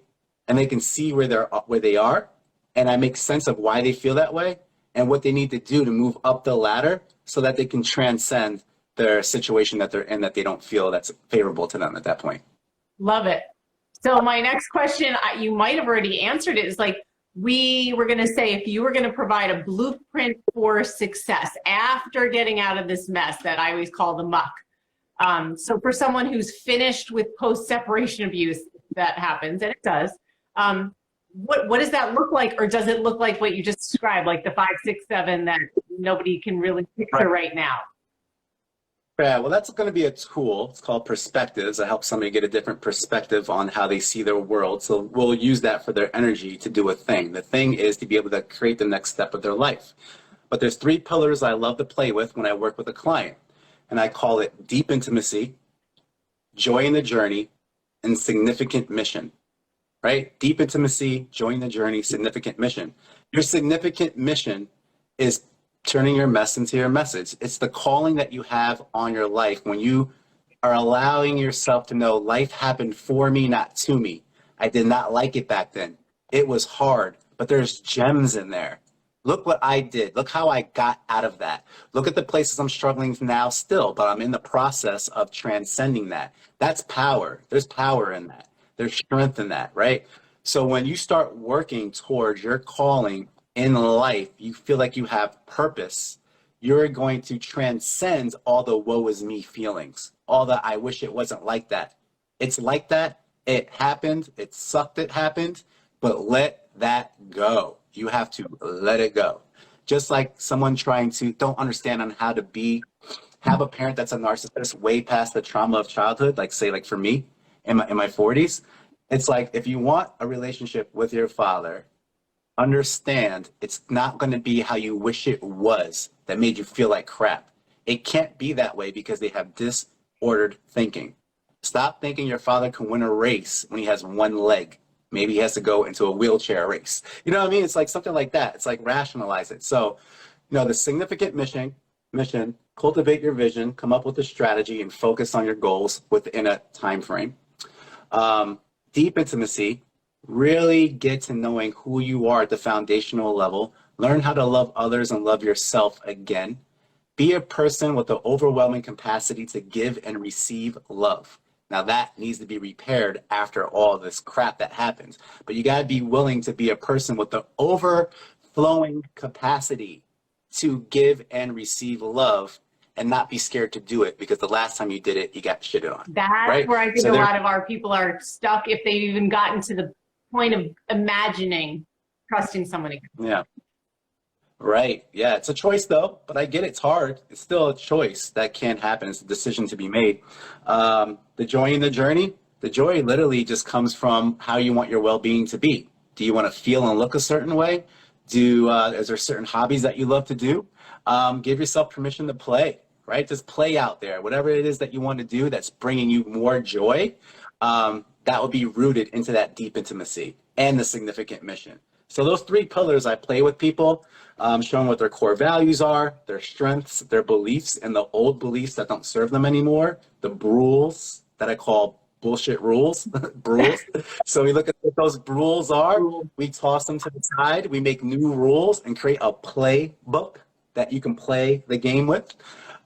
and they can see where they are. And I make sense of why they feel that way and what they need to do to move up the ladder so that they can transcend their situation that they're in that they don't feel that's favorable to them at that point. Love it. So my next question, you might have already answered it, is like, we were going to say, if you were going to provide a blueprint for success after getting out of this mess that I always call the muck. So for someone who's finished with post-separation abuse, that happens, and it does, what does that look like? Or does it look like what you just described, like the 5, 6, 7 that nobody can really picture right now? Yeah, well, that's going to be a tool. It's called perspectives. That helps somebody get a different perspective on how they see their world. So we'll use that for their energy to do a thing. The thing is to be able to create the next step of their life. But there's 3 pillars I love to play with when I work with a client. And I call it deep intimacy, joy in the journey, and significant mission. Right? Deep intimacy, joy in the journey, significant mission. Your significant mission is turning your mess into your message. It's the calling that you have on your life when you are allowing yourself to know life happened for me, not to me. I did not like it back then. It was hard, but there's gems in there. Look what I did. Look how I got out of that. Look at the places I'm struggling now still, but I'm in the process of transcending that. That's power. There's power in that. There's strength in that, right? So when you start working towards your calling in life, you feel like you have purpose, you're going to transcend all the woe is me feelings, all the I wish it wasn't like that. It's like that. It happened. It sucked. It happened. But let that go. You have to let it go. Just like someone trying to don't understand on how to have a parent that's a narcissist way past the trauma of childhood, like say like for me in my 40s, it's like if you want a relationship with your father, understand it's not going to be how you wish it was that made you feel like crap. It can't be that way because they have disordered thinking. Stop thinking your father can win a race when he has one leg. Maybe he has to go into a wheelchair race. You know what I mean? It's like something like that. It's like rationalize it. So, the significant mission, cultivate your vision, come up with a strategy and focus on your goals within a time frame. Deep intimacy, really get to knowing who you are at the foundational level. Learn how to love others and love yourself again. Be a person with the overwhelming capacity to give and receive love. Now that needs to be repaired after all this crap that happens. But you got to be willing to be a person with the overflowing capacity to give and receive love and not be scared to do it because the last time you did it, you got shitted on. That's right? where I think a lot of our people are stuck if they've even gotten to the point of imagining trusting somebody. Yeah. Right. Yeah. It's a choice though, but I get it's hard. It's still a choice that can happen. It's a decision to be made. The joy in the journey, the joy literally just comes from how you want your well-being to be. Do you want to feel and look a certain way? Is there certain hobbies that you love to do? Give yourself permission to play, right? Just play out there. Whatever it is that you want to do that's bringing you more joy, that will be rooted into that deep intimacy and the significant mission. So those 3 pillars, I play with people, showing what their core values are, their strengths, their beliefs, and the old beliefs that don't serve them anymore, the rules that I call bullshit rules, rules. So we look at what those rules are, we toss them to the side, we make new rules and create a playbook that you can play the game with.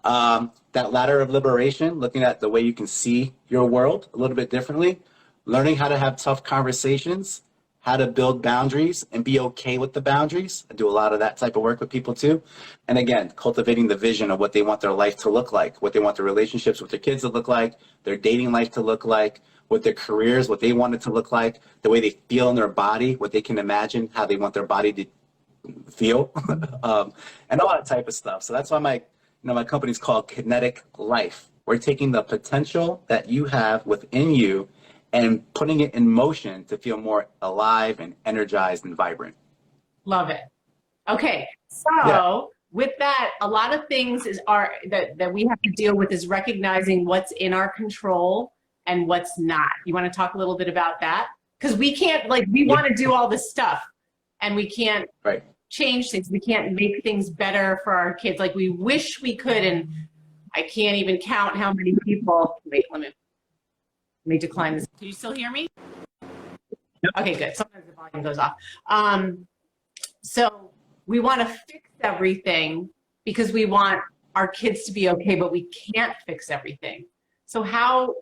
That ladder of liberation, looking at the way you can see your world a little bit differently, learning how to have tough conversations, how to build boundaries and be okay with the boundaries. I do a lot of that type of work with people too. And again, cultivating the vision of what they want their life to look like, what they want their relationships with their kids to look like, their dating life to look like, what their careers, what they want it to look like, the way they feel in their body, what they can imagine, how they want their body to feel, and all that type of stuff. So that's why my company's called Kinetic Life. We're taking the potential that you have within you and putting it in motion to feel more alive and energized and vibrant. Love it. Okay, so with that, a lot of things that we have to deal with is recognizing what's in our control and what's not. You want to talk a little bit about that? Because we can't, we want to do all this stuff and we can't change things. We can't make things better for our kids. Like we wish we could, and I can't even count how many people, wait, let me decline this. Can you still hear me? Okay, good. Sometimes the volume goes off. So we want to fix everything because we want our kids to be okay, but we can't fix everything. So how,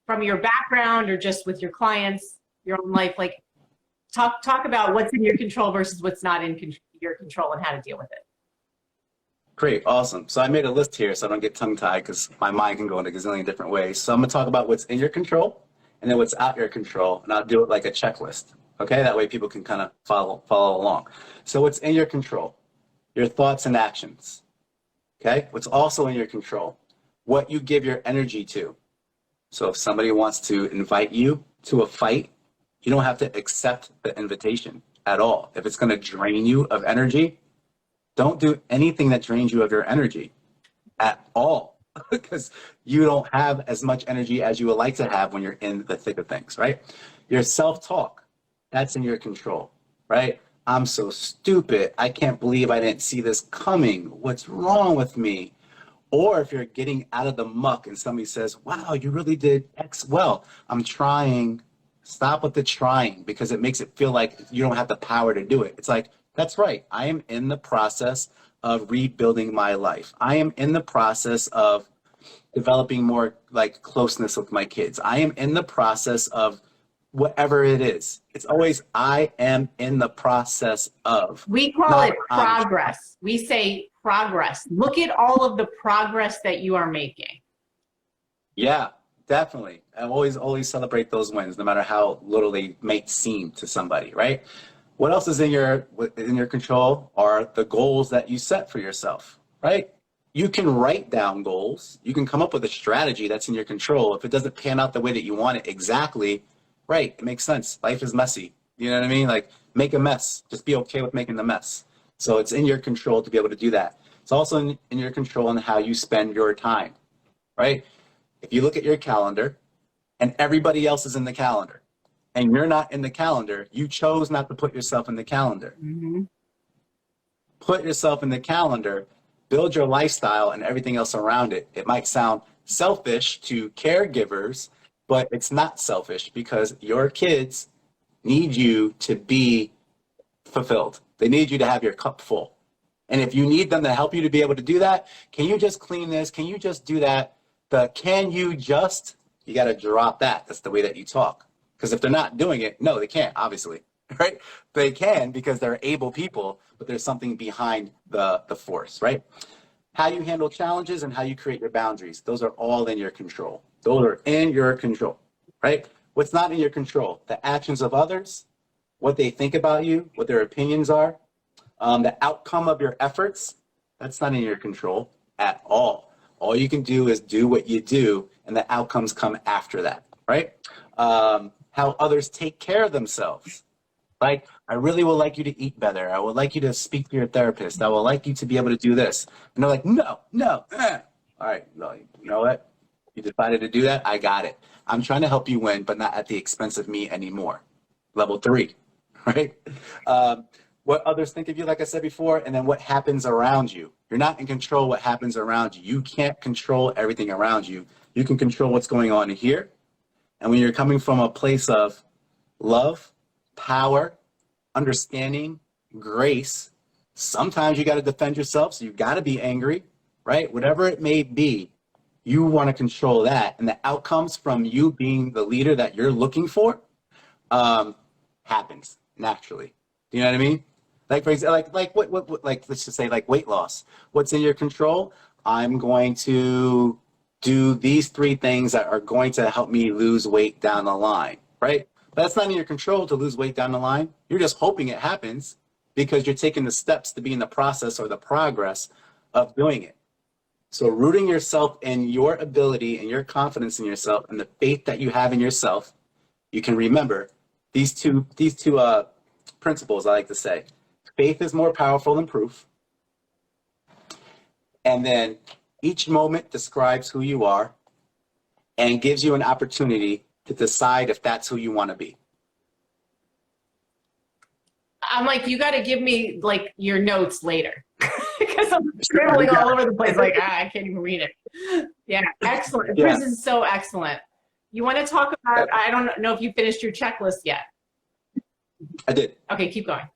from your background or just with your clients, your own life, like talk about what's in your control versus what's not in your control and how to deal with it. Great, awesome. So I made a list here so I don't get tongue-tied because my mind can go in a gazillion different ways. So I'm gonna talk about what's in your control and then what's out your control, and I'll do it like a checklist. Okay, that way people can kind of follow along. So what's in your control? Your thoughts and actions. Okay, what's also in your control? What you give your energy to. So if somebody wants to invite you to a fight, you don't have to accept the invitation at all. If it's gonna drain you of energy, don't do anything that drains you of your energy at all, because you don't have as much energy as you would like to have when you're in the thick of things, right? Your self-talk, that's in your control, right? I'm so stupid. I can't believe I didn't see this coming. What's wrong with me? Or if you're getting out of the muck and somebody says, wow, you really did X well. I'm trying. Stop with the trying, because it makes it feel like you don't have the power to do it. It's like, that's right. I am in the process of rebuilding my life. I am in the process of developing more like closeness with my kids. I am in the process of whatever it is. It's always, I am in the process of. We call it progress. We say progress. Look at all of the progress that you are making. Yeah, definitely. I always celebrate those wins, no matter how little they may seem to somebody, right? What else is in your control are the goals that you set for yourself, right? You can write down goals. You can come up with a strategy that's in your control. If it doesn't pan out the way that you want it exactly, right, it makes sense. Life is messy. You know what I mean? Like, make a mess. Just be okay with making the mess. So it's in your control to be able to do that. It's also in your control on how you spend your time, right? If you look at your calendar and everybody else is in the calendar, and you're not in the calendar, you chose not to put yourself in the calendar. Mm-hmm. Put yourself in the calendar, build your lifestyle and everything else around it. It might sound selfish to caregivers, but it's not selfish, because your kids need you to be fulfilled. They need you to have your cup full. And if you need them to help you to be able to do that, can you just clean this? Can you just do that? You got to drop that. That's the way that you talk. Because if they're not doing it, no, they can't, obviously, right? They can because they're able people, but there's something behind the force, right? How you handle challenges and how you create your boundaries, those are all in your control. Those are in your control, right? What's not in your control? The actions of others, what they think about you, what their opinions are, the outcome of your efforts, that's not in your control at all. All you can do is do what you do, and the outcomes come after that, right? How others take care of themselves. Like, I really would like you to eat better. I would like you to speak to your therapist. I would like you to be able to do this. And they're like, no. All right, well, you know what? You decided to do that, I got it. I'm trying to help you win, but not at the expense of me anymore. Level 3, right? What others think of you, like I said before, and then what happens around you. You're not in control of what happens around you. You can't control everything around you. You can control what's going on in here. And when you're coming from a place of love, power, understanding, grace, sometimes you got to defend yourself, so you got to be angry, right? Whatever it may be, you want to control that. And the outcomes from you being the leader that you're looking for happens naturally. Do you know what I mean? Like, for example, like let's just say like weight loss. What's in your control? I'm going to do these 3 things that are going to help me lose weight down the line, right? But that's not in your control to lose weight down the line. You're just hoping it happens because you're taking the steps to be in the process or the progress of doing it. So rooting yourself in your ability and your confidence in yourself and the faith that you have in yourself, you can remember these two principles, I like to say. Faith is more powerful than proof. And then each moment describes who you are and gives you an opportunity to decide if that's who you want to be. I'm like, you got to give me like your notes later because I'm scribbling all over the place. Like, I can't even read it. Yeah, excellent. Yeah. This is so excellent. You want to talk about, I don't know if you finished your checklist yet. I did. Okay, keep going.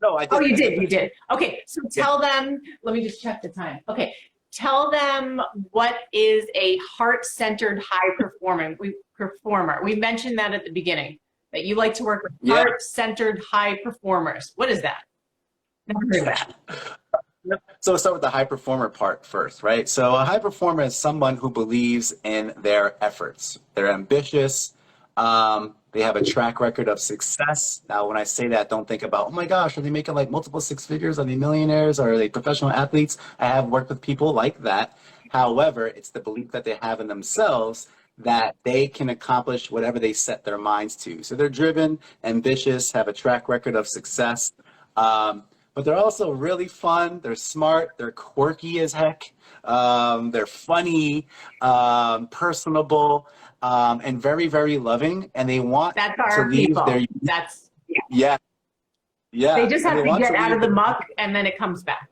No, I Oh, did. you I did did, you mention. did. Okay, so tell them, let me just check the time. Okay, tell them what is a heart-centered high performer. We mentioned that at the beginning, that you like to work with Yeah. heart-centered high performers. What is that? Never heard of that. So let's start with the high performer part first, right? So a high performer is someone who believes in their efforts. They're ambitious. They have a track record of success. Now, when I say that, don't think about, oh my gosh, are they making like multiple six figures? Are they millionaires? Are they professional athletes? I have worked with people like that. However, it's the belief that they have in themselves that they can accomplish whatever they set their minds to. So they're driven, ambitious, have a track record of success. Um, but they're also really fun. They're smart. They're quirky as heck. They're funny, personable, and very, very loving. And they want That's to our leave their, people. That's, yeah, they yeah. just And have they to want get to out leave of the muck and then it comes back.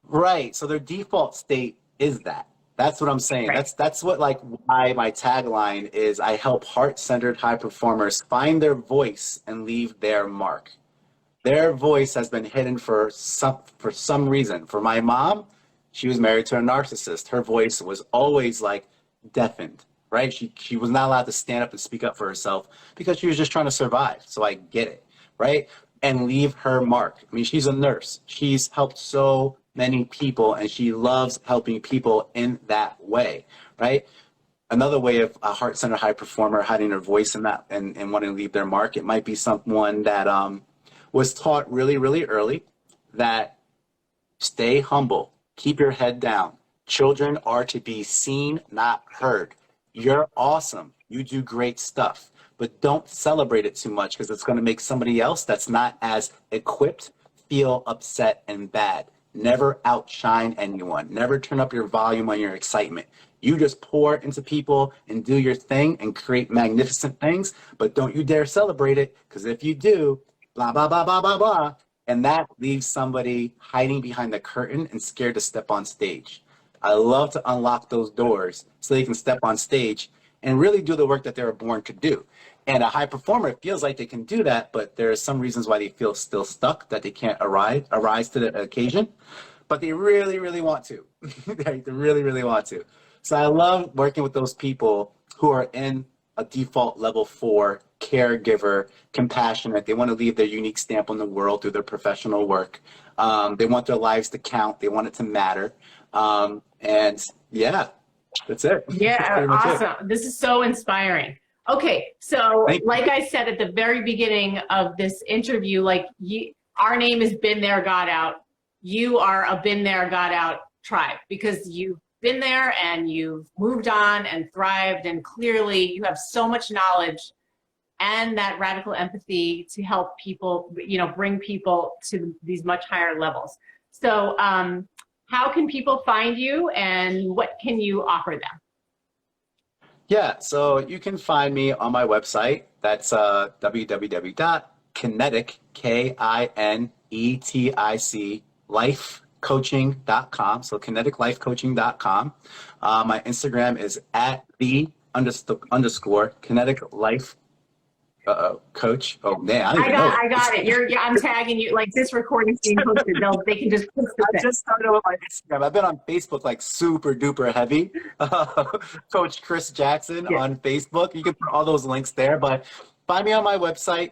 right. So their default state is that. That's what I'm saying. Right. That's what like why my tagline is I help heart-centered high performers find their voice and leave their mark. Their voice has been hidden for some reason. For my mom, she was married to a narcissist. Her voice was always like deafened, right? She was not allowed to stand up and speak up for herself because she was just trying to survive. So I get it, right? And leave her mark. I mean, she's a nurse. She's helped so many people and she loves helping people in that way, right? Another way of a heart-centered high performer hiding their voice in that and wanting to leave their mark, it might be someone that was taught really, really early that stay humble, keep your head down. Children are to be seen, not heard. You're awesome. You do great stuff, but don't celebrate it too much because it's going to make somebody else that's not as equipped feel upset and bad. Never outshine anyone. Never turn up your volume on your excitement. You just pour into people and do your thing and create magnificent things, but don't you dare celebrate it because if you do, blah, blah, blah, blah, blah, blah. And that leaves somebody hiding behind the curtain and scared to step on stage. I love to unlock those doors so they can step on stage and really do the work that they were born to do. And a high performer feels like they can do that, but there are some reasons why they feel still stuck, that they can't arise to the occasion. But they really, really want to. They really, really want to. So I love working with those people who are in a default level 4 caregiver, compassionate. They want to leave their unique stamp on the world through their professional work. They want their lives to count. They want it to matter. And yeah, that's it. That's Yeah, pretty much it. awesome. This is so inspiring. Okay, so Thank you. like I said at the very beginning of this interview, like our name is Been There, Got Out. You are a Been There, Got Out tribe because you've been there and you've moved on and thrived, and clearly you have so much knowledge and that radical empathy to help people, you know, bring people to these much higher levels. So how can people find you and what can you offer them? Yeah, so you can find me on my website. That's www.kinetic, Kinetic, lifecoaching.com. So kineticlifecoaching.com. My Instagram is at the underscore kinetic life coach. Oh man, I don't even know it. I got it. I'm tagging you. Like this recording's being posted. They can just post I it. just started with my Instagram. I've been on Facebook like super duper heavy. Coach Chris Jackson on Facebook. You can put all those links there, but find me on my website.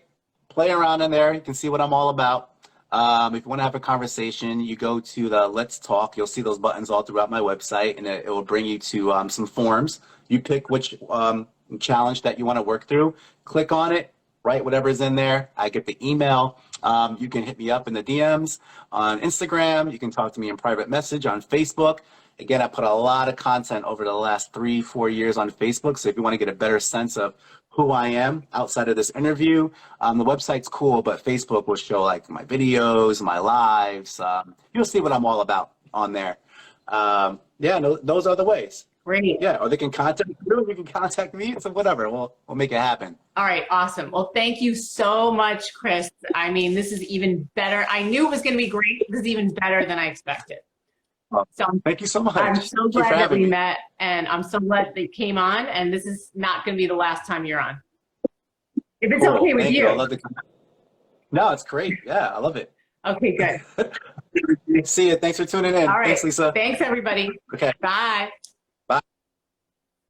Play around in there. You can see what I'm all about. If you want to have a conversation, you go to the Let's Talk. You'll see those buttons all throughout my website, and it will bring you to some forms. You pick which challenge that you want to work through. Click on it. Write whatever's in there. I get the email. You can hit me up in the DMs on Instagram. You can talk to me in private message on Facebook. Again, I put a lot of content over the last 3-4 years on Facebook. So if you want to get a better sense of who I am outside of this interview, the website's cool, but Facebook will show like my videos, my lives. You'll see what I'm all about on there. Yeah, no, those are the ways. Great. Yeah, or they can contact you, you can contact me, so whatever, we'll make it happen. All right, awesome. Well, thank you so much, Chris. I mean, this is even better. I knew it was going to be great. This is even better than I expected. So Thank you so much. I'm so Thank you for glad that having we me. met, and I'm so glad that you came on, and this is not going to be the last time you're on. If it's Cool. okay with Thank you. I love the No, it's great. Yeah, I love it. Okay, good. See you. Thanks for tuning in. All right. Thanks, Lisa. Thanks, everybody. Okay. Bye.